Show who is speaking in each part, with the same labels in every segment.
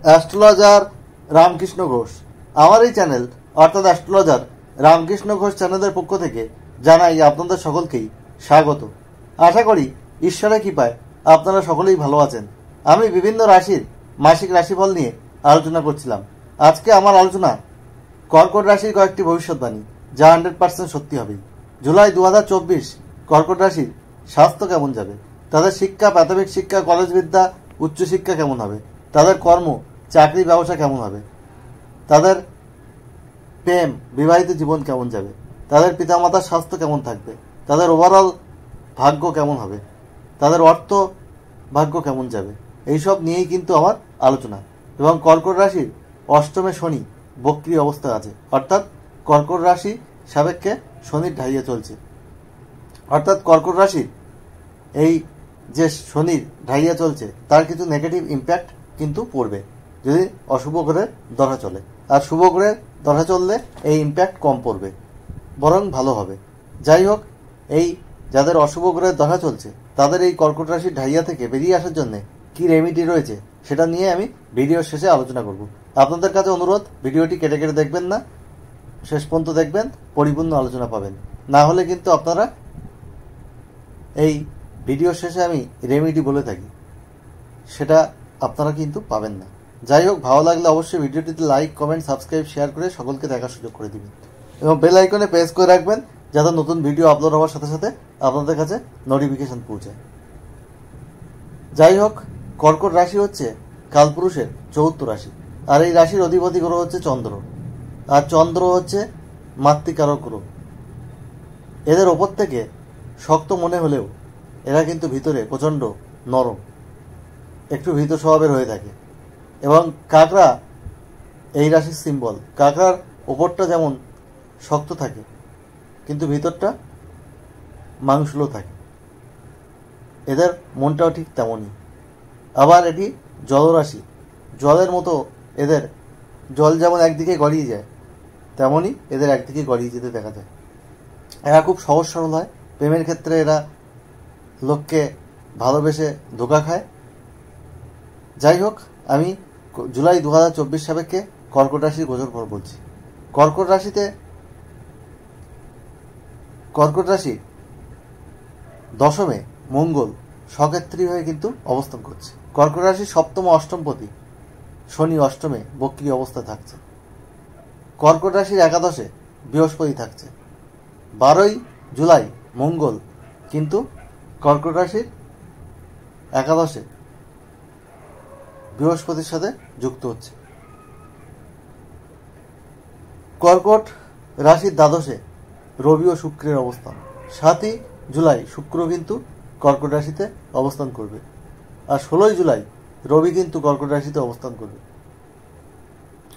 Speaker 1: Astrologer Ramakrishna Ghosh. আমার এই channel অর্থাৎ অ্যাস্ট্রোলজার রামকৃষ্ণ ঘোষ চ্যানেলের পক্ষ থেকে জানাই আপনাদের সকলকেই স্বাগত। আশা করি ঈশ্বরের কৃপায় আপনারা সকলেই ভালো আছেন। আমি বিভিন্ন রাশির মাসিক রাশিফল নিয়ে আলোচনা করছিলাম। আজকে আমার আলোচনা কর্কট রাশির কয়েকটি ভবিষ্যৎবাণী, যা 100% সত্যি হবে। জুলাই 2024 কর্কট রাশির স্বাস্থ্য কেমন যাবে, তাদের শিক্ষা, প্রাথমিক শিক্ষা, কলেজ বিদ্যা, উচ্চশিক্ষা কেমন হবে, তাদের কর্ম, চাকরি, ব্যবসা কেমন হবে, তাদের প্রেম, বিবাহিত জীবন কেমন যাবে, তাদের পিতামাতার স্বাস্থ্য কেমন থাকবে, তাদের ওভারঅল ভাগ্য কেমন হবে, তাদের অর্থ ভাগ্য কেমন যাবে, এইসব নিয়েই কিন্তু আমার আলোচনা। এবং কর্কট রাশির অষ্টমে শনি বক্রী অবস্থায় আছে, অর্থাৎ কর্কট রাশি সাপেক্ষে শনির ঢাইয়া চলছে। অর্থাৎ কর্কট রাশির এই যে শনির ঢাইয়া চলছে তার কিছু নেগেটিভ ইম্প্যাক্ট কিন্তু পড়বে যদি অশুভ গ্রহের দশা চলে। আর শুভ গ্রহের দশা চললে এই ইম্প্যাক্ট কম পড়বে, বরং ভালো হবে। যাই হোক, এই যাদের অশুভ গ্রহের দশা চলছে তাদের এই কর্কট রাশির ঢাইয়া থেকে বেরিয়ে আসার জন্য কি রেমিডি রয়েছে সেটা নিয়ে আমি ভিডিওর শেষে আলোচনা করব। আপনাদের কাছে অনুরোধ, ভিডিওটি কেটে কেটে দেখবেন না, শেষ পর্যন্ত দেখবেন, পরিপূর্ণ আলোচনা পাবেন। না হলে কিন্তু আপনারা এই ভিডিওর শেষে আমি রেমিডি বলে থাকি, সেটা আপনারা কিন্তু পাবেন না। যাই হোক, ভালো লাগলে অবশ্যই ভিডিওটিতে লাইক, কমেন্ট, সাবস্ক্রাইব, শেয়ার করে সকলকে দেখার সুযোগ করে দিবেন এবং বেল আইকনে প্রেস করে রাখবেন যাতে নতুন ভিডিও আপলোড হওয়ার সাথে সাথে আপনাদের কাছে নোটিফিকেশন পৌঁছায়। যাই হোক, কর্কট রাশি হচ্ছে কালপুরুষের চতুর্থ রাশি, আর এই রাশির অধিপতি গ্রহ হচ্ছে চন্দ্র। আর চন্দ্র হচ্ছে মাতৃকারক গ্রহ। এদের ওপর থেকে শক্ত মনে হলেও এরা কিন্তু ভিতরে প্রচণ্ড নরম, একটু ভীত স্বভাবের হয়ে থাকে। এবং কাকড়া এই রাশির সিম্বল। কাকড়ার ওপরটা যেমন শক্ত থাকে কিন্তু ভিতরটা মাংসুলো থাকে, এদের মনটাও ঠিক তেমনই। আবার এটি জলরাশি, জলের মতো এদের, জল যেমন একদিকে গড়িয়ে যায় তেমনই এদের একদিকে গড়িয়ে যেতে দেখা যায়। এরা খুব সহজ সরল হয়। প্রেমের ক্ষেত্রে এরা লোককে ভালোবেসে ধোঁকা খায়। যাই হোক, আমি জুলাই 2024 সাপেক্ষে কর্কট রাশির গোচর ফল বলছি। কর্কট রাশি দশমে মঙ্গল সক্ষেত্রী হয়ে কিন্তু অবস্থান করছে। কর্কট রাশির সপ্তম অষ্টমপতি শনি অষ্টমে বক্রী অবস্থায় থাকছে। কর্কট রাশির একাদশে বৃহস্পতি থাকছে। 12ই জুলাই মঙ্গল কিন্তু কর্কট রাশির একাদশে বৃহস্পতির সাথে যুক্ত হচ্ছে। কর্কট রাশির দ্বাদশে রবি ও শুক্রের অবস্থান। 7ই জুলাই শুক্র কিন্তু কর্কট রাশিতে অবস্থান করবে, আর 16ই জুলাই রবি কিন্তু কর্কট রাশিতে অবস্থান করবে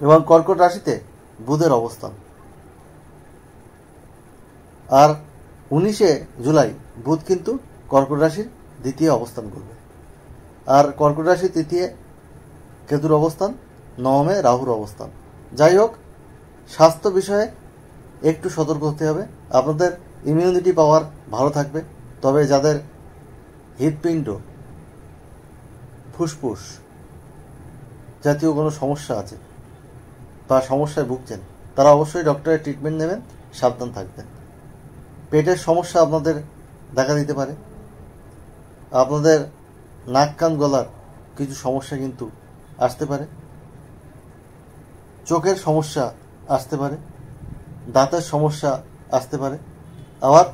Speaker 1: এবং কর্কট রাশিতে বুধের অবস্থান। আর 19শে জুলাই বুধ কিন্তু কর্কট রাশির দ্বিতীয় অবস্থান করবে। আর কর্কট রাশির তৃতীয় কেতুর অবস্থান, নবমে রাহুর অবস্থান। যাই হোক, স্বাস্থ্য বিষয়ে একটু সতর্ক হতে হবে। আপনাদের ইমিউনিটি পাওয়ার ভালো থাকবে, তবে যাদের হৃৎপিণ্ড, ফুসফুস জাতীয় কোনো সমস্যা আছে বা সমস্যায় ভুগছেন তারা অবশ্যই ডক্টরের ট্রিটমেন্ট নেবেন, সাবধান থাকবেন। পেটের সমস্যা আপনাদের দেখা দিতে পারে, আপনাদের নাক কান গলার কিছু সমস্যা কিন্তু আসতে পারে, চোখের সমস্যা আসতে পারে, দাঁতের সমস্যা আসতে পারে। আবার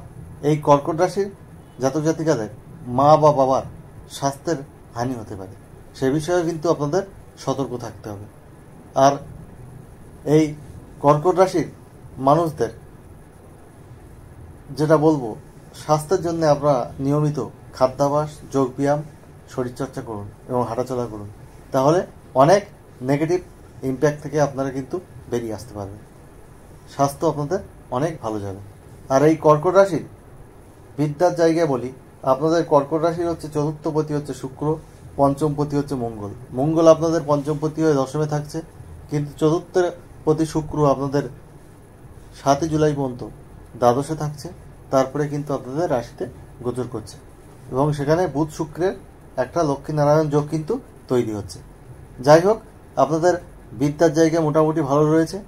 Speaker 1: এই কর্কট রাশির জাতক জাতিকাদের মা বা বাবার স্বাস্থ্যের হানি হতে পারে, সে বিষয়ে কিন্তু আপনাদের সতর্ক থাকতে হবে। আর এই কর্কট রাশির মানুষদের যেটা বলবো, স্বাস্থ্যের জন্য আপনারা নিয়মিত খাদ্যাভ্যাস, যোগব্যায়াম, শরীরচর্চা করুন এবং হাঁটাচলা করুন, তাহলে অনেক নেগেটিভ ইম্প্যাক্ট থেকে আপনারা কিন্তু বেরিয়ে আসতে পারবেন। স্বাস্থ্য আপনাদের অনেক ভালো যাবে। আর এই কর্কট রাশির বিদ্যার জায়গায় বলি, আপনাদের কর্কট রাশির হচ্ছে চতুর্থপতি হচ্ছে শুক্র, পঞ্চমপতি হচ্ছে মঙ্গল। মঙ্গল আপনাদের পঞ্চমপতি হয়ে দশমে থাকছে, কিন্তু চতুর্থপতি শুক্র আপনাদের 7ই জুলাই পর্যন্ত দ্বাদশে থাকছে, তারপরে কিন্তু আপনাদের রাশিতে গোচর করছে এবং সেখানে বুধ শুক্রের একটা লক্ষ্মীনারায়ণ যোগ কিন্তু তৈরি হচ্ছে। যাই হোক, আপনাদের বিদ্যার জায়গা মোটামুটি ভালো রয়েছে।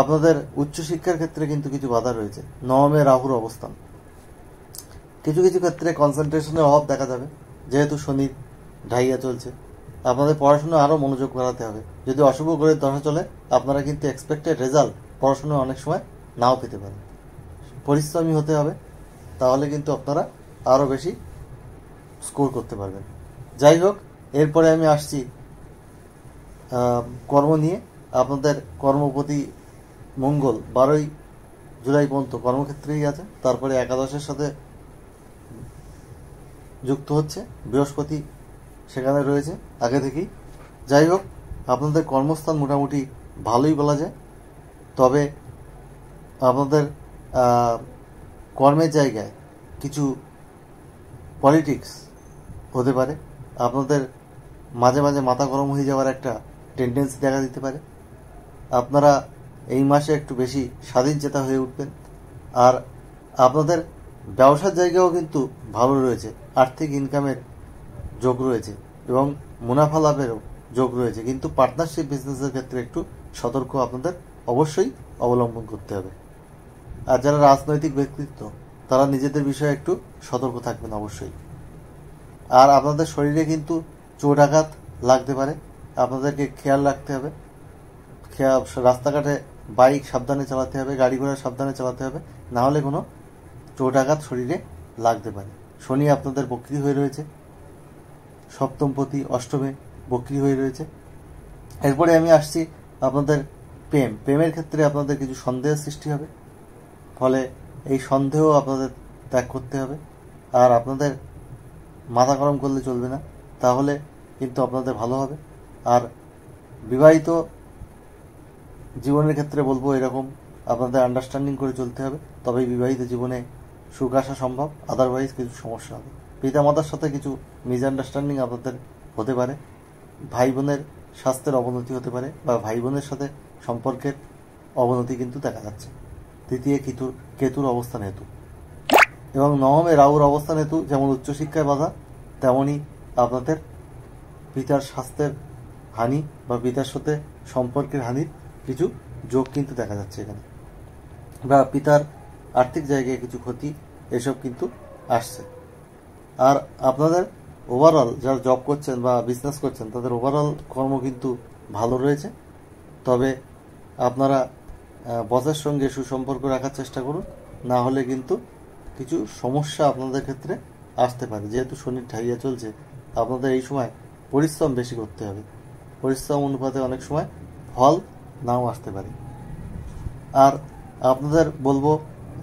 Speaker 1: আপনাদের উচ্চশিক্ষার ক্ষেত্রে কিন্তু কিছু বাধা রয়েছে। নবমে রাহুর অবস্থান, কিছু কিছু ক্ষেত্রে কনসেন্ট্রেশনের অভাব দেখা যাবে, যেহেতু শনির ঢাইয়া চলছে। আপনাদের পড়াশোনা আরও মনোযোগ বাড়াতে হবে। যদি অশুভ গ্রহের দশা চলে, আপনারা কিন্তু এক্সপেক্টেড রেজাল্ট পড়াশোনা অনেক সময় নাও পেতে পারেন। পরিশ্রমী হতে হবে, তাহলে কিন্তু আপনারা আরও বেশি স্কোর করতে পারবেন। যাই হোক, এরপরে আমি আসছি কর্ম নিয়ে। আপনাদের কর্মপতি মঙ্গল 12ই জুলাই পর্যন্ত কর্মক্ষেত্রেই আছে, তারপরে একাদশের সাথে যুক্ত হচ্ছে, বৃহস্পতি সেখানে রয়েছে আগে থেকেই। যাই হোক, আপনাদের কর্মস্থান মোটামুটি ভালোই বলা যায়। তবে আপনাদের কর্মের জায়গায় কিছু পলিটিক্স হতে পারে। আপনাদের মাঝে মাঝে মাথা গরম হয়ে যাওয়ার একটা টেন্ডেন্সি দেখা দিতে পারে। আপনারা এই মাসে একটু বেশি স্বাধীন চেতা হয়ে উঠবেন। আর আপনাদের ব্যবসার জায়গাও কিন্তু ভালো রয়েছে, আর্থিক ইনকামের যোগ রয়েছে এবং মুনাফা লাভেরও যোগ রয়েছে। কিন্তু পার্টনারশিপ বিজনেসের ক্ষেত্রে একটু সতর্ক আপনাদের অবশ্যই অবলম্বন করতে হবে। আর যারা রাজনৈতিক ব্যক্তিত্ব, তারা নিজেদের বিষয়ে একটু সতর্ক থাকবেন অবশ্যই। আর আপনাদের শরীরে কিন্তু চোট আঘাত লাগতে পারে, আপনাদেরকে খেয়াল রাখতে হবে। রাস্তাঘাটে বাইক সাবধানে চালাতে হবে, গাড়ি ঘোড়া সাবধানে চালাতে হবে, না হলে কোনো চোট আঘাত শরীরে লাগতে পারে। শনি আপনাদের বক্রী হয়ে রয়েছে, সপ্তমপতি অষ্টমে বক্রী হয়ে রয়েছে। এরপরে আমি আসছি আপনাদের প্রেমের ক্ষেত্রে আপনাদের কিছু সন্দেহের সৃষ্টি হবে, ফলে এই সন্দেহ আপনাদের ত্যাগ করতে হবে। আর আপনাদের মাথা গরম করলে চলবে না, তাহলে কিন্তু আপনাদের ভালো হবে। আর বিবাহিত জীবনের ক্ষেত্রে বলবো এরকম, আপনাদের আন্ডারস্ট্যান্ডিং করে চলতে হবে, তবেই বিবাহিত জীবনে সুখ আসা সম্ভব। আদারওয়াইজ কিছু সমস্যা হবে। পিতামাতার সাথে কিছু মিসআন্ডারস্ট্যান্ডিং আপনাদের হতে পারে, ভাই বোনের স্বাস্থ্যের অবনতি হতে পারে, বা ভাই বোনের সাথে সম্পর্কের অবনতি কিন্তু দেখা যাচ্ছে তৃতীয় কেতুর অবস্থান হেতু। এবং নবমে রাহুর অবস্থান হেতু যেমন উচ্চশিক্ষায় বাধা, তেমনই আপনাদের পিতার স্বাস্থ্যের হানি বা পিতার সাথে সম্পর্কের হানির কিছু যোগ কিন্তু দেখা যাচ্ছে এখানে, বা পিতার আর্থিক জায়গায় কিছু ক্ষতি, এসব কিন্তু আসছে। আর আপনাদের ওভারঅল যারা জব করছেন বা বিজনেস করছেন, তাদের ওভারঅল কর্ম কিন্তু ভালো রয়েছে। তবে আপনারা বসের সঙ্গে সুসম্পর্ক রাখার চেষ্টা করুন, না হলে কিন্তু কিছু সমস্যা আপনাদের ক্ষেত্রে আসতে পারে। যেহেতু শনির ঢাইয়া চলছে, আপনাদের এই সময় পরিশ্রম বেশি করতে হবে। পরিশ্রম অনুপাতে অনেক সময় ফল নাও আসতে পারে। আর আপনাদের বলবো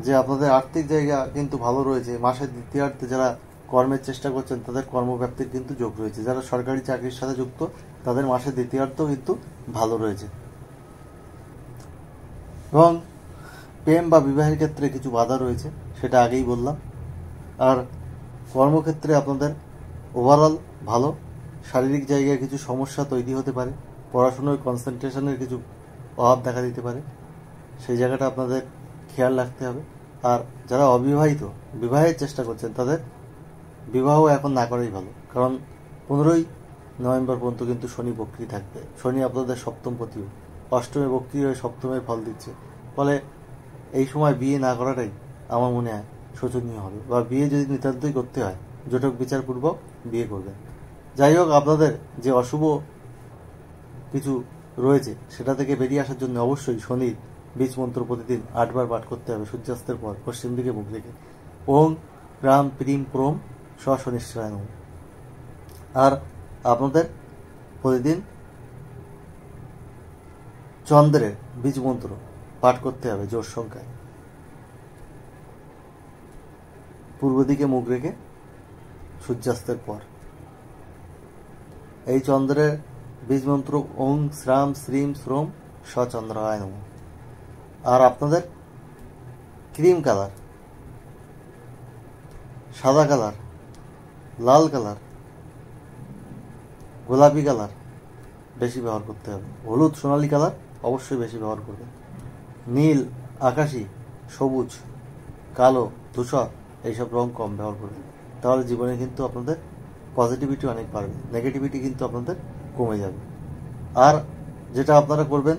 Speaker 1: যে আপনাদের আর্থিক জায়গা কিন্তু ভালো রয়েছে। মাসের দ্বিতীয়ার্ধে যারা কর্মের চেষ্টা করছেন, তাদের কর্মব্যাপ্তির কিন্তু যোগ রয়েছে। যারা সরকারি চাকরির সাথে যুক্ত, তাদের মাসের দ্বিতীয়ার্ধেও কিন্তু ভালো রয়েছে। এবং প্রেম বা বিবাহের ক্ষেত্রে কিছু বাধা রয়েছে, সেটা আগেই বললাম। আর কর্মক্ষেত্রে আপনাদের ওভারঅল ভালো। শারীরিক জায়গায় কিছু সমস্যা তৈরি হতে পারে, পড়াশোনার কনসেন্ট্রেশনের কিছু অভাব দেখা দিতে পারে, সেই জায়গাটা আপনাদের খেয়াল রাখতে হবে। আর যারা অবিবাহিত, বিবাহের চেষ্টা করছেন, তাদের বিবাহ এখন না করাই ভালো, কারণ 15ই নভেম্বর পর্যন্ত কিন্তু শনি বক্রী থাকবে। শনি আপনাদের সপ্তমপতিও, অষ্টমে বক্রী হয়ে সপ্তমের ফল দিচ্ছে। ফলে এই সময় বিয়ে না করাটাই আমার মনে হয় শোচনীয় হবে, বা বিয়ে যদি নিতান্তই করতে হয়, জটক বিচারপূর্বক বিয়ে করবেন। যাই হোক, আপনাদের যে অশুভ কিছু রয়েছে, সেটা থেকে বেরিয়ে আসার জন্য অবশ্যই শনির বীজ মন্ত্র প্রতিদিন 8 বার পাঠ করতে হবে সূর্যাস্তের পর, পশ্চিম দিকে মুখ রেখে। ওম রাম প্রিম প্রোম শনিশ্চরায় নমঃ। আর আপনাদের প্রতিদিন চন্দ্রের বীজ মন্ত্র পাঠ করতে হবে জোর সংখ্যায়, পূর্ব দিকে মুখ রেখে সূর্যাস্তের পর। এই চন্দ্রের বীজ মন্ত্র ওং শ্রাম শ্রীম শ্রোম সচন্দ্রায় নমঃ। আর আপনাদের ক্রিম কালার, সাদা কালার, লাল কালার, গোলাপি কালার বেশি ব্যবহার করতে হবে। হলুদ সোনালী কালার অবশ্যই বেশি ব্যবহার করবেন। নীল, আকাশি, সবুজ, কালো, ধূসর এইসব রং কম ব্যবহার করবেন। তাহলে জীবনে কিন্তু আপনাদের পজিটিভিটি অনেক বাড়বে, নেগেটিভিটি কিন্তু আপনাদের কমে যাবে। আর যেটা আপনারা করবেন,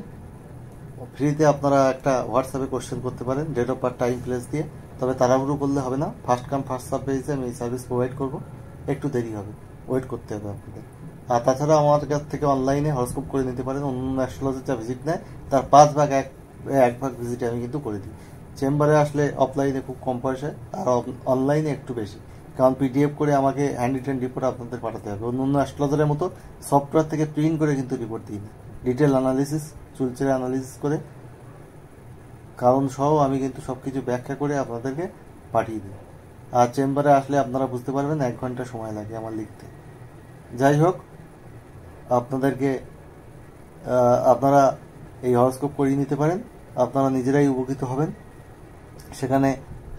Speaker 1: ফ্রিতে আপনারা একটা হোয়াটসঅ্যাপে কোশ্চেন করতে পারেন date of birth, time, place দিয়ে। তবে তাড়াহুড়ো করলে হবে না, ফার্স্ট কাম ফার্স্ট সার্ভ বেসিসে আমি এই সার্ভিস প্রোভাইড করব, একটু দেরি হবে, ওয়েট করতে হবে আপনাদের। আর তাছাড়া আমার কাছ থেকে অনলাইনে হরস্কোপ করে নিতে পারেন। অন্য অ্যাস্ট্রোলজার যা ভিজিট নেয় তার 5 ভাগ 1 ভাগ ভিজিটে আমি কিন্তু করে দিই। চেম্বারে আসলে অফলাইনে খুব কম পয়সায়, আর অনলাইনে একটু বেশি, কারণ পিডিএফ করে আমাকে হ্যান্ড রিটেন রিপোর্ট আপনাদের পাঠাতে হবে। অন্য অ্যাস্ট্রোলজারের মতো সফটওয়্যার থেকে প্রিন্ট করে কিন্তু রিপোর্ট দিই না, ডিটেল অ্যানালিসিস, চুলচেরা অ্যানালিসিস করে কারণ সহ আমি কিন্তু সবকিছু ব্যাখ্যা করে আপনাদেরকে পাঠিয়ে দিই। আর চেম্বারে আসলে আপনারা বুঝতে পারবেন 1 ঘন্টা সময় লাগে আমার লিখতে। যাই হোক, আপনাদেরকে আপনারা এই হরস্কোপ করিয়ে নিতে পারেন, আপনারা নিজেরাই উপকৃত হবেন। সেখানে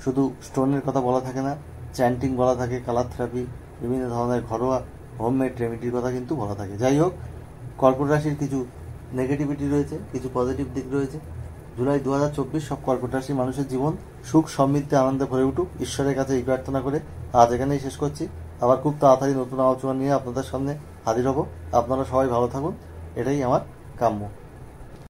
Speaker 1: শুধু স্টোনের কথা বলা থাকে না, চ্যান্টিং বলা থাকে, কালার থেরাপি, বিভিন্ন ধরনের ঘরোয়া হোমমেড রেমেডির কথা কিন্তু বলা থাকে। যাই হোক, কর্কট রাশির কিছু নেগেটিভিটি রয়েছে, কিছু পজিটিভ দিক রয়েছে। জুলাই 2024 সব কর্কট রাশির মানুষের জীবন সুখ সমৃদ্ধি আনন্দে ভরে উঠুক, ঈশ্বরের কাছে এই প্রার্থনা করে আজ এখানেই শেষ করছি। আবার খুব তাড়াতাড়ি নতুন আলোচনা নিয়ে আপনাদের সামনে হাজির হব। আপনারা সবাই ভালো থাকুন, এটাই আমার কাম্য।